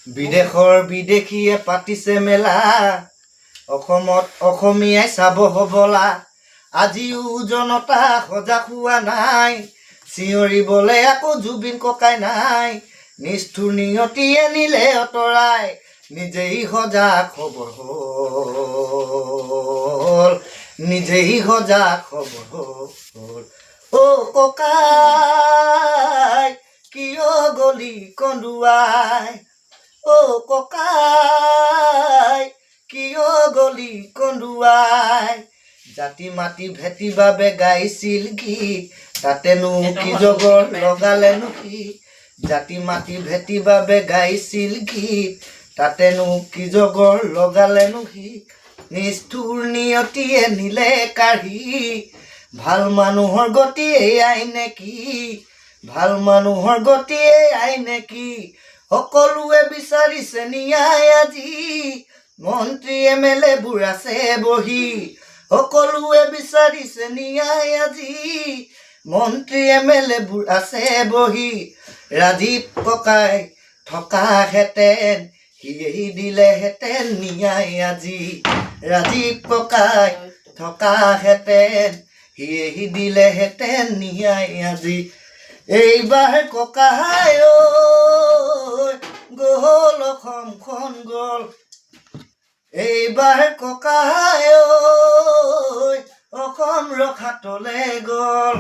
বিদেশৰ বিদেশীয়ে পাতিছে মেলা, অসমত অসমীয়াই চাব হবলা। আজিও জনতা সজাগ হোৱা নাই, চিঞৰিবলে আকৌ জুবিন ককাই নাই। নিষ্ঠুৰ নিয়তিয়ে নিলে অতৰাই, নিজেই সজাগ খবৰ হ'ল, নিজেই সজাগ খবৰ হ'ল। অ' ককাই কিয় গলি কন্দুৱাই, অ' ককাই কিয় গলি কন্দুৱাই। জাতি মাতি ভেটি বাবে গাইছিল গীত, তাতেনো কি জগৰ লগালেনো কি। জাতি মাতি ভেটি বাবে গাইছিল গীত, তাতেনো কি জগৰ লগালেনো কি। নিষ্ঠুৰ নিয়তিয়ে নিলে কাঢ়ি, ভাল মানুহৰ গতি এয়াই নেকি, ভাল মানুহৰ গতি এয়াই নেকি। সকলোৱে বিচাৰিছে ন্যায় আজি, মন্ত্ৰী MLA বোৰ আছে বহি। সকলোৱে বিচাৰিছে ন্যায় আজি, মন্ত্ৰী MLA বোৰ আছে বহি। ৰাজীৱ ককাই থকাহেঁতেন সিয়েই দিলেহেঁতেন ন্যায় আজি। ৰাজীৱ ককাই থকাহেঁতেন সিয়েই দিলেহেঁতেন ন্যায় আজি। এইবাৰ ককাই ঐ গ'ল অসমখন গ'ল, এইবাৰ ককাই ঐ অসম ৰখাতলে গ'ল।